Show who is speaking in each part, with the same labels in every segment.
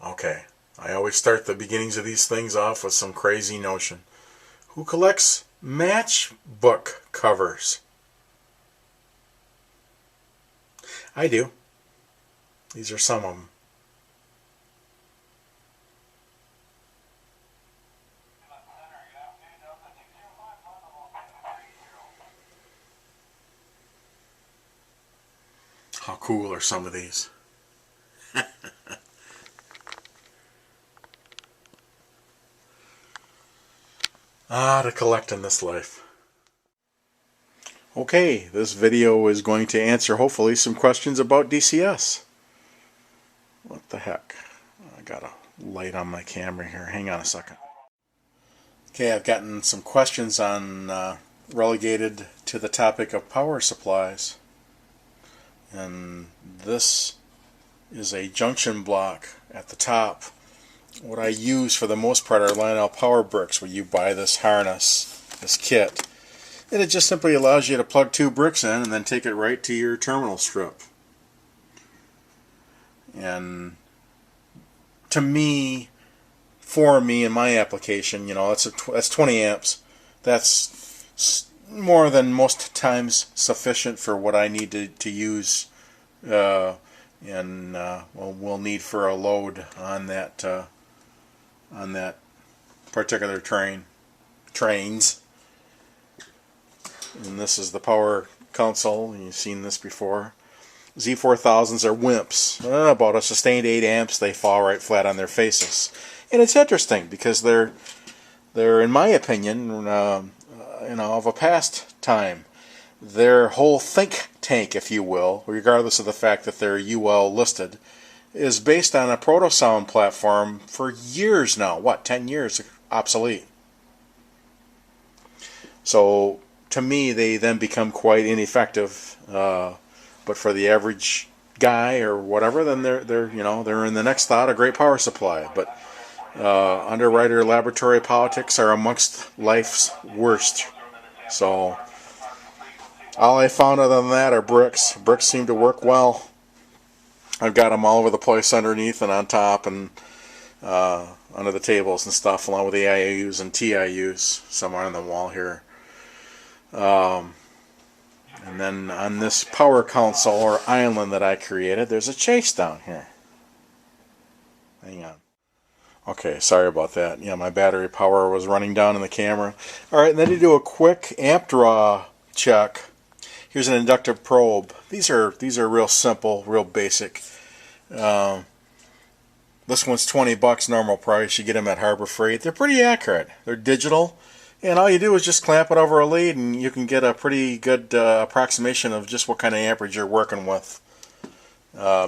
Speaker 1: Okay, I always start the beginnings of these things off with some crazy notion. Who collects matchbook covers? I do. These are some of them. How cool are some of these? To collect in this life. Okay, this video is going to answer hopefully some questions about DCS. What the heck? I got a light on my camera here. Hang on a second. Okay, I've gotten some questions on relegated to the topic of power supplies. And this is a junction block at the top. What I use for the most part are Lionel power bricks, where you buy this harness, this kit, and it just simply allows you to plug 2 bricks in and then take it right to your terminal strip. And to me, for me in my application, you know, that's 20 amps. That's more than most times sufficient for what I need to use, we'll need for a load on that particular trains. And this is the power console. You've seen this before. Z4000s are wimps. About a sustained 8 amps, they fall right flat on their faces. And it's interesting because they're in my opinion, of a past time. Their whole think tank, if you will, regardless of the fact that they're UL listed, is based on a proto-sound platform for years now. What, 10 years obsolete? So to me, they then become quite ineffective. But for the average guy or whatever, then they're in the next thought a great power supply. But underwriter laboratory politics are amongst life's worst. So all I found other than that are bricks. Bricks seem to work well. I've got them all over the place underneath and on top and under the tables and stuff, along with the IOUs and TIUs. Some are on the wall here. And then on this power console or island that I created, there's a chase down here. Hang on. Okay, sorry about that. Yeah, my battery power was running down in the camera. Alright, and then to do a quick amp draw check. Here's an inductive probe. These are real simple, real basic. This one's 20 bucks normal price. You get them at Harbor Freight. They're pretty accurate. They're digital. And all you do is just clamp it over a lead and you can get a pretty good approximation of just what kind of amperage you're working with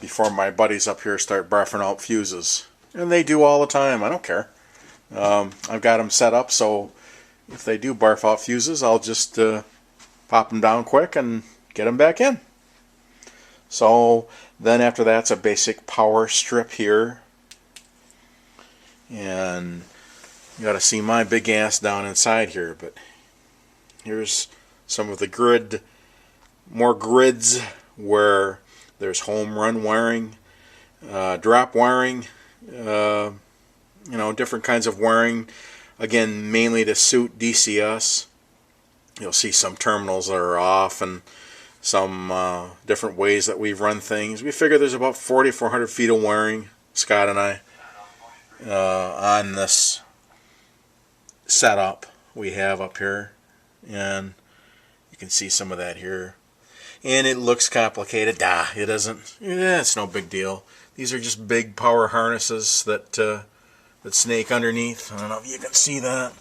Speaker 1: before my buddies up here start barfing out fuses. And they do all the time. I don't care. I've got them set up so if they do barf out fuses, I'll just pop them down quick and get them back in. So then after that's a basic power strip here. And you got to see my big ass down inside here, but here's some of the more grids where there's home run wiring, drop wiring, different kinds of wiring, again mainly to suit DCS. You'll see some terminals that are off and some different ways that we've run things. We figure there's about 4,400 feet of wiring, Scott and I, on this setup we have up here, and you can see some of that here. And it looks complicated. It isn't. It's no big deal. These are just big power harnesses that snake underneath. I don't know if you can see that.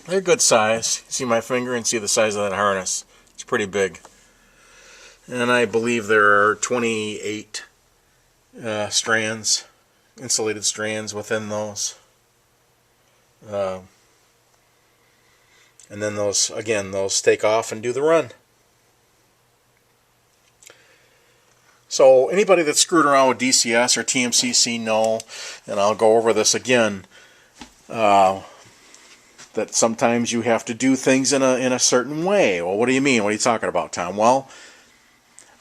Speaker 1: They're good size. See my finger and see the size of that harness. It's pretty big. And I believe there are 28 strands, insulated strands within those. And then those take off and do the run. So anybody that's screwed around with DCS or TMCC know, and I'll go over this again, that sometimes you have to do things in a certain way. Well, what do you mean? What are you talking about, Tom? Well,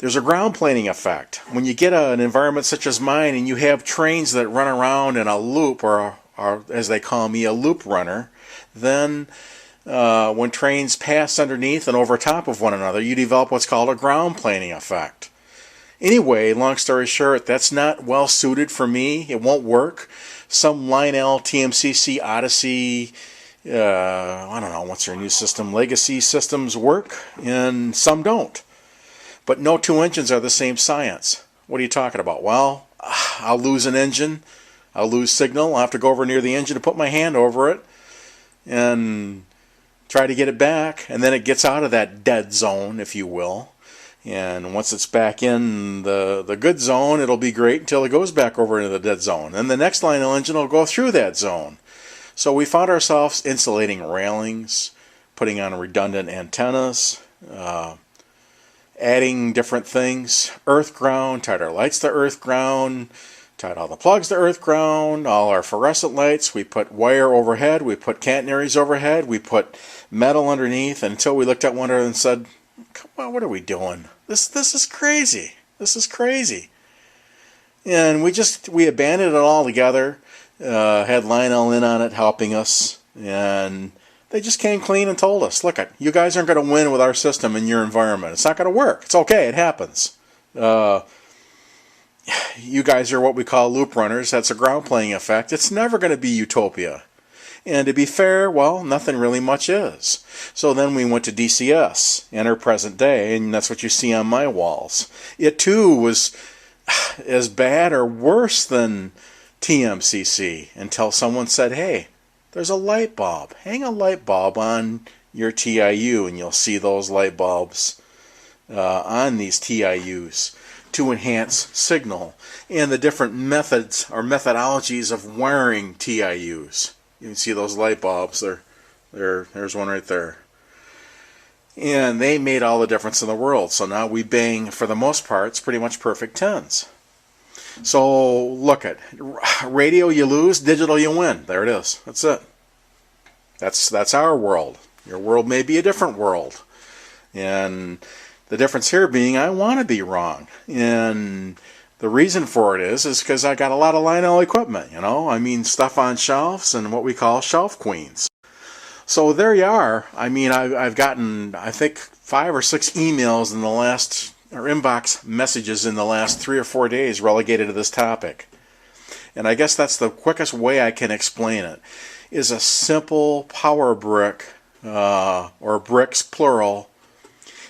Speaker 1: There's a ground planing effect. When you get an environment such as mine and you have trains that run around in a loop, or as they call me, a loop runner, then when trains pass underneath and over top of one another, you develop what's called a ground planing effect. Anyway, long story short, that's not well suited for me. It won't work. Some Lionel, TMCC, Odyssey, I don't know, what's their new system, Legacy systems work, and some don't. But no two engines are the same science. What are you talking about? Well, I'll lose an engine, I'll lose signal, I'll have to go over near the engine to put my hand over it and try to get it back, and then it gets out of that dead zone, if you will. And once it's back in the good zone, it'll be great until it goes back over into the dead zone. And the next Lionel engine will go through that zone. So we found ourselves insulating railings, putting on redundant antennas, adding different things, earth ground, tied our lights to earth ground, tied all the plugs to earth ground, all our fluorescent lights. We put wire overhead, we put catenaries overhead, we put metal underneath, until we looked at one another and said, come on, what are we doing? This is crazy. This is crazy. And we abandoned it all together. Had Lionel in on it helping us, and they just came clean and told us, look, you guys aren't going to win with our system in your environment. It's not going to work. It's okay. It happens. You guys are what we call loop runners. That's a ground planing effect. It's never going to be utopia. And to be fair, well, nothing really much is. So then we went to DCS, enter present day, and that's what you see on my walls. It too was as bad or worse than TMCC until someone said, hey, there's a light bulb. Hang a light bulb on your TIU and you'll see those light bulbs on these TIUs to enhance signal, and the different methods or methodologies of wiring TIUs. You can see those light bulbs. There's one right there. And they made all the difference in the world. So now we bang, for the most part, it's pretty much perfect 10s. So look at radio, you lose, digital, you win. There it is. That's it. That's our world. Your world may be a different world. And the difference here being, I want to be wrong. And the reason for it is because I got a lot of Lionel equipment, you know. I mean, stuff on shelves and what we call shelf queens. So there you are. I mean, I've gotten, I think, 5 or 6 emails in the last, or inbox messages in the last 3 or 4 days relegated to this topic. And I guess that's the quickest way I can explain it, is a simple power brick, or bricks plural,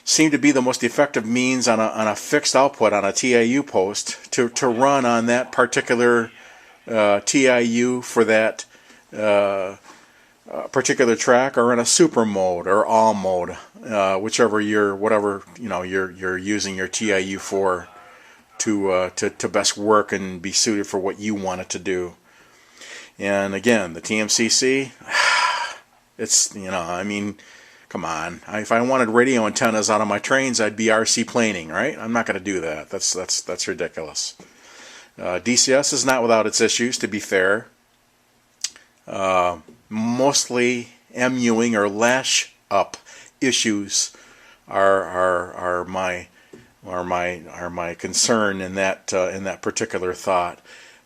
Speaker 1: seem to be the most effective means on a fixed output on a TIU post to run on that particular TIU for that particular track, or in a super mode or all mode, whichever you're using your TIU for to best work and be suited for what you want it to do. And again, the TMCC, it's, I mean, come on. If I wanted radio antennas out of my trains, I'd be RC planing, right? I'm not going to do that. That's ridiculous. DCS is not without its issues, to be fair. Mostly MUing or lash up issues are my concern in that particular thought.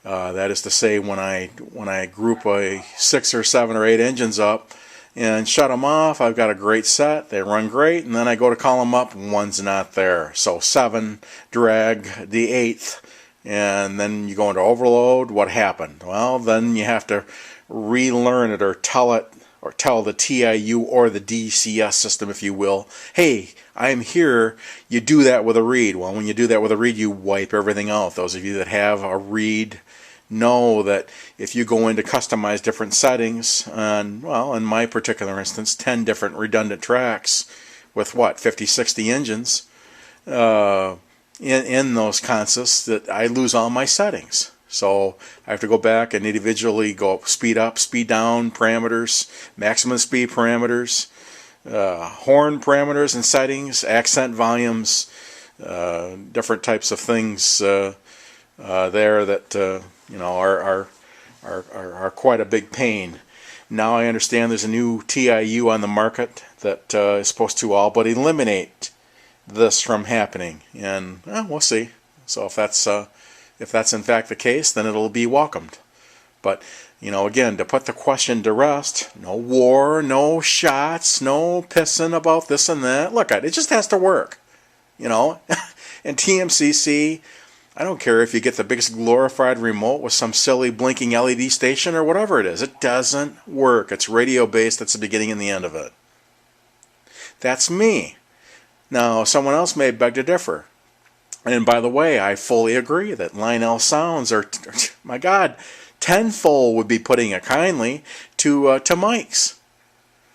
Speaker 1: That is to say, when I group 6 or 7 or 8 engines up and shut them off, I've got a great set, they run great, and then I go to call them up, one's not there. So 7, drag the 8th, and then you go into overload. What happened? Well, then you have to relearn it, or tell the TIU or the DCS system, if you will, hey, I'm here. You do that with a read. Well, when you do that with a read, you wipe everything out. Those of you that have a read know that if you go in to customize different settings on, well, in my particular instance, 10 different redundant tracks with 50, 60 engines in those consists, that I lose all my settings. So I have to go back and individually go speed up, speed down parameters, maximum speed parameters, horn parameters and settings, accent volumes, different types of things there that are quite a big pain. Now I understand there's a new TIU on the market that is supposed to all but eliminate this from happening, and we'll see. So if that's in fact the case, then it'll be welcomed. But again, to put the question to rest, no war, no shots, no pissing about this and that. Look, it just has to work, And TMCC, I don't care if you get the biggest glorified remote with some silly blinking LED station or whatever it is. It doesn't work. It's radio-based. That's the beginning and the end of it. That's me. Now, someone else may beg to differ. And by the way, I fully agree that Lionel sounds are, my God, tenfold would be putting it kindly to mics.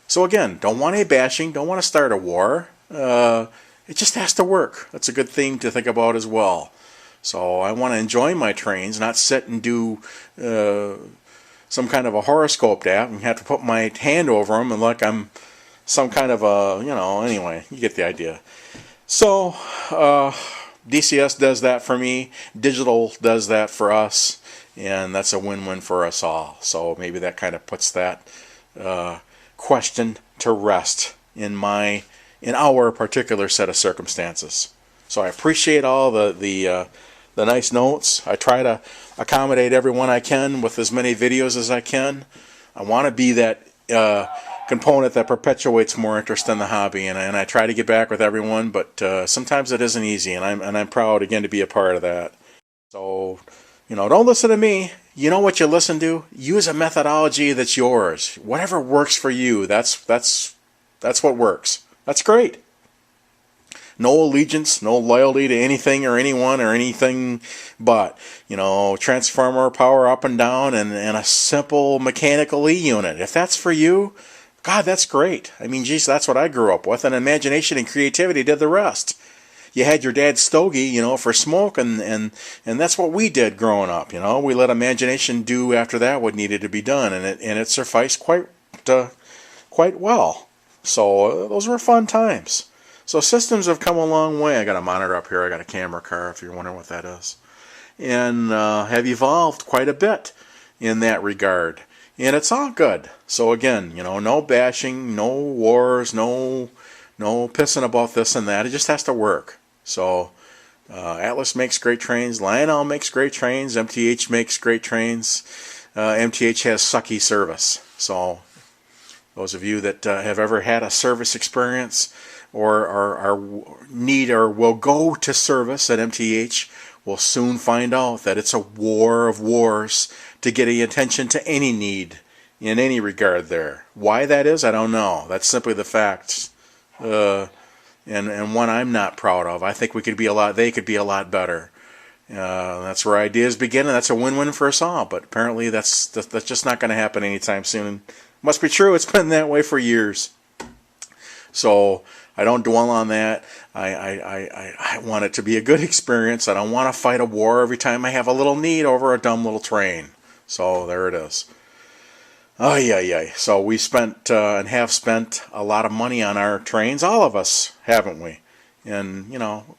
Speaker 1: So again, don't want any bashing, don't want to start a war. It just has to work. That's a good thing to think about as well. So I want to enjoy my trains, not sit and do some kind of a horoscope app and have to put my hand over them and like I'm some kind of a, anyway, you get the idea. So DCS does that for me, digital does that for us, and that's a win-win for us all. So maybe that kind of puts that question to rest in our particular set of circumstances. So I appreciate all the nice notes. I try to accommodate everyone I can with as many videos as I can. I want to be that component that perpetuates more interest in the hobby, and I try to get back with everyone, but sometimes it isn't easy, and I'm proud again to be a part of that. So don't listen to me. You know what you listen to? Use a methodology that's yours. Whatever works for you, that's what works. That's great. No allegiance, no loyalty to anything or anyone or anything but, transformer power up and down and a simple mechanical E-unit. If that's for you, God, that's great. I mean, geez, that's what I grew up with, and imagination and creativity did the rest. You had your dad's stogie, for smoke, and that's what we did growing up. We let imagination do after that what needed to be done, and it sufficed quite well. So those were fun times. So systems have come a long way. I got a monitor up here. I got a camera car, if you're wondering what that is, and have evolved quite a bit in that regard. And it's all good. So again, no bashing, no wars, no pissing about this and that. It just has to work. So Atlas makes great trains. Lionel makes great trains. MTH makes great trains. MTH has sucky service. So those of you that have ever had a service experience or need or will go to service at MTH will soon find out that it's a war of wars to get attention to any need in any regard there. Why that is, I don't know. That's simply the facts. And one I'm not proud of. I think they could be a lot better. That's where ideas begin, and that's a win-win for us all. But apparently that's just not going to happen anytime soon. Must be true. It's been that way for years. So I don't dwell on that. I want it to be a good experience. I don't want to fight a war every time I have a little need over a dumb little train. So there it is. Oh yeah. So we spent and have spent a lot of money on our trains. All of us, haven't we? And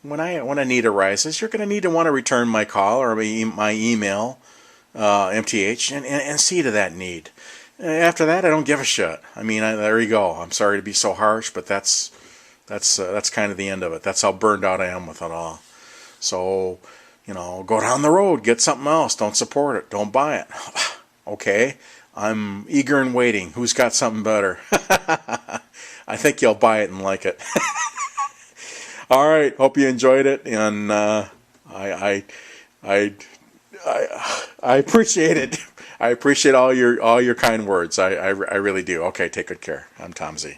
Speaker 1: when a need arises, you're going to need to want to return my call or my email, MTH, and see to that need. After that, I don't give a shit. I mean, there you go. I'm sorry to be so harsh, but that's kind of the end of it. That's how burned out I am with it all. So, go down the road, get something else. Don't support it. Don't buy it. Okay, I'm eager and waiting. Who's got something better? I think you'll buy it and like it. All right. Hope you enjoyed it, and I appreciate it. I appreciate all your kind words. I really do. Okay, take good care. I'm Tommyz.